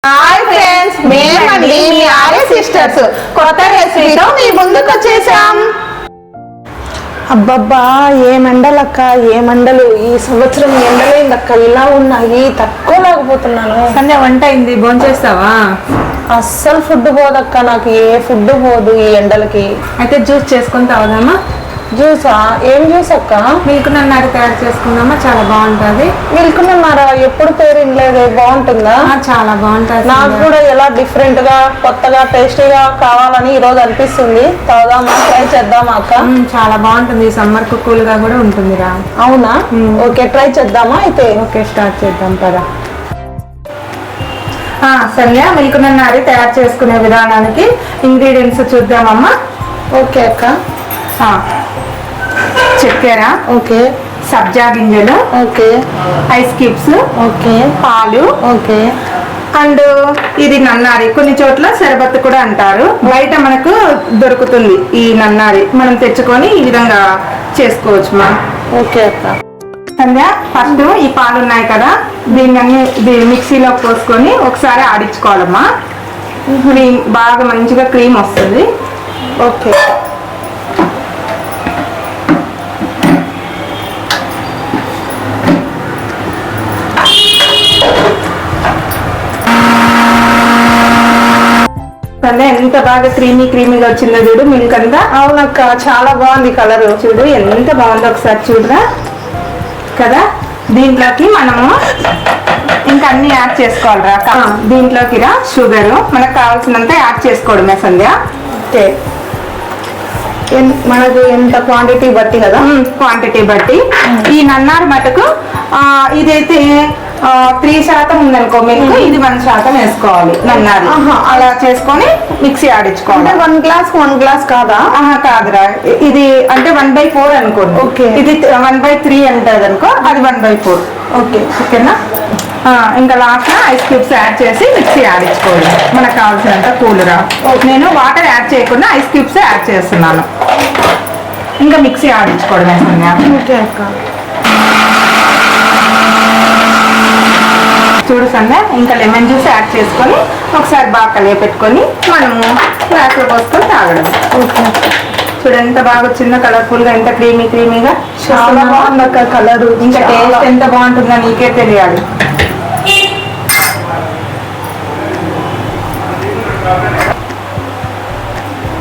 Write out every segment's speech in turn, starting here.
Hi friends, మేమండి మీ Arya sisters కొత్త రెసిపీతో మీ ముందుకు వచ్చేసాం. అబ్బబ్బా ఏం ఎండలక్క, ఏం ఎండలు ఈ సంవత్సరం ఎండలేందక్క, ఇలా ఉన్నాయి తట్టుకోలేకపోతున్నాను. సంధ్య వంట అయింది, భోంచేస్తావా? అస్సలు ఫుడ్ పోదక్క, నాకు ఏ ఫుడ్ పోదు ఈ ఎండలకి. అయితే జ్యూస్ చేసుకొని తాగుదామా? జ్యూసా? ఏం జ్యూస్ అక్క? మిల్క్ నన్నారి తయారు చేసుకుందామా, చాలా బాగుంటుంది. మిల్క్ నన్నారా? ఎప్పుడు పేరు వినలేదు, బాగుంటుందా? చాలా బాగుంటుంది. నాకు కూడా ఎలా డిఫరెంట్ గా కొత్తగా టేస్టీగా కావాలని ఈ రోజు అనిపిస్తుంది. తాగుదామా, ట్రై చేద్దామా అక్క? చాలా బాగుంటుంది, సమ్మర్ కు కూల్ గా కూడా ఉంటుంది రా. అవునా? ఓకే, ట్రై చేద్దామా అయితే. ఓకే, స్టార్ట్ చేద్దాం పదా. సంధ్య, మిల్క్ నన్నారి తయారు చేసుకునే విధానానికి ఇంగ్రీడియంట్స్ చూద్దామమ్మా. ఓకే అక్క. చక్కెర, ఓకే. సబ్జా గింజలు, ఓకే. Ice cubes, okay. పాలు, ఓకే. అండ్ ఇది నన్నారి, కొన్ని చోట్ల శరబత్తు కూడా అంటారు. బయట మనకు దొరుకుతుంది ఈ నన్నారి, మనం తెచ్చుకొని ఈ విధంగా చేసుకోవచ్చు మా. ఓకే అక్క. సంధ్య, ఫస్ట్ ఈ పాలు ఉన్నాయి కదా, దీన్ని మిక్సీలో పోసుకొని ఒకసారి ఆడించుకోవాలమ్మా. క్రీమ్ బాగా మంచిగా క్రీమ్ వస్తుంది. ఓకే. ఎంత బాగా క్రీమీగా వచ్చిందో చూడు మిల్క్ అంతా. అవునక్క, చాలా బాగుంది కలర్. చూడు ఎంత బాగుందో, ఒకసారి చూడరా కదా. దీంట్లోకి మనము ఇంకా అన్ని యాడ్ చేసుకోవాలిరా. దీంట్లోకి రా షుగరు మనకు కావాల్సినంత యాడ్ చేసుకోవడమే సంధ్య. ఓకే. మనకు ఎంత క్వాంటిటీ బట్టి కదా? క్వాంటిటీ బట్టి. ఈ నన్నారి మటుకు ఇదైతే 3% ఉందనుకో మిల్క్, ఇది 1% వేసుకోవాలి నన్నారి. అలా చేసుకొని మిక్సీ ఆడించుకోవాలి. 1 గ్లాస్ 1 గ్లాస్ కాదా? కాదురా, ఇది అంటే 1/4 అనుకోండి. ఓకే. ఇది 1/3 అంటది అనుకో, అది 1/4. ఓకే. ఓకేనా? ఇంకా లాస్ట్ ఐస్ క్యూబ్స్ యాడ్ చేసి మిక్సీ ఆడించుకోవాలి మనకు కావాల్సినంత కూలరా. నేను వాటర్ యాడ్ చేయకుండా ఐస్ క్యూబ్స్ యాడ్ చేస్తున్నాను. ఇంకా మిక్సీ ఆడించుకోవడమే సంధ్య. ఓకే అక్క. చూడు సంధ్య, ఇంకా లెమన్ జ్యూస్ యాడ్ చేసుకొని ఒకసారి బాగా కలిపెట్టుకొని మనము గ్లాస్లో పోసుకొని తాగడం. ఓకే. చూడు ఎంత బాగా వచ్చిందో, కలర్ఫుల్ గా, ఎంత క్రీమీగా. చాలా బాగుంది అక్క కలర్. ఇంకా టేస్ట్ ఎంత బాగుంటుందో నీకే తెలియాలి.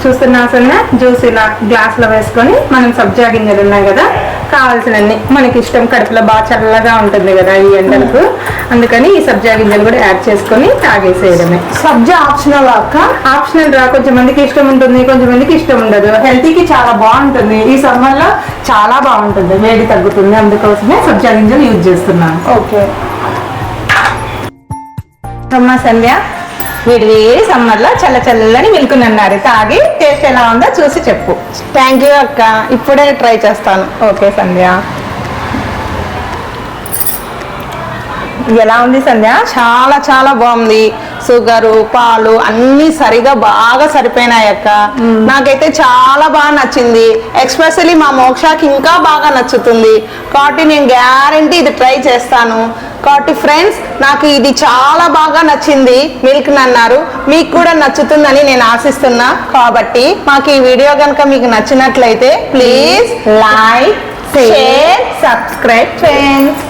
చూస్తున్నావు సంధ్య, జ్యూస్ ఇలా గ్లాస్ లో వేసుకొని మనం సబ్జా గింజలు ఉన్నాయి కదా, కావాల్సినన్ని మనకి ఇష్టం. కడుపులో బాగా చల్లగా ఉంటుంది కదా ఈ ఎండలకు, అందుకని ఈ సబ్జా గింజలు కూడా యాడ్ చేసుకొని తాగేసేయడమే. సబ్జా ఆప్షనల్ అక్క? ఆప్షనల్ రా. కొంచెం మందికి ఇష్టం ఉంటుంది, కొంచెం మందికి ఇష్టం ఉండదు. హెల్తీకి చాలా బాగుంటుంది, ఈ సమ్మర్ లో చాలా బాగుంటుంది, వేడి తగ్గుతుంది, అందుకోసమే సబ్జా గింజలు యూజ్ చేస్తున్నాను. ఓకే. అమ్మా సంధ్య, వీడి సమ్మర్ లో చల్లని మిల్క్ నన్నారి తాగి టేస్ట్ ఎలా ఉందో చూసి చెప్పు. థ్యాంక్ యూ అక్క, ఇప్పుడే ట్రై చేస్తాను. ఓకే సంధ్య. ఎలా ఉంది సంధ్య? చాలా చాలా బాగుంది. షుగరు, పాలు అన్ని సరిగా బాగా సరిపోయినాయి అక్క. నాకైతే చాలా బాగా నచ్చింది. ఎక్స్పెషల్లీ మా మోక్షకి ఇంకా బాగా నచ్చుతుంది కాబట్టి నేను గ్యారంటీ ఇది ట్రై చేస్తాను. కాబట్టి ఫ్రెండ్స్, నాకు ఇది చాలా బాగా నచ్చింది మిల్క్ నన్నారు. మీకు కూడా నచ్చుతుందని నేను ఆశిస్తున్నా. కాబట్టి మాకు ఈ వీడియో కనుక మీకు నచ్చినట్లయితే please like, share, subscribe friends.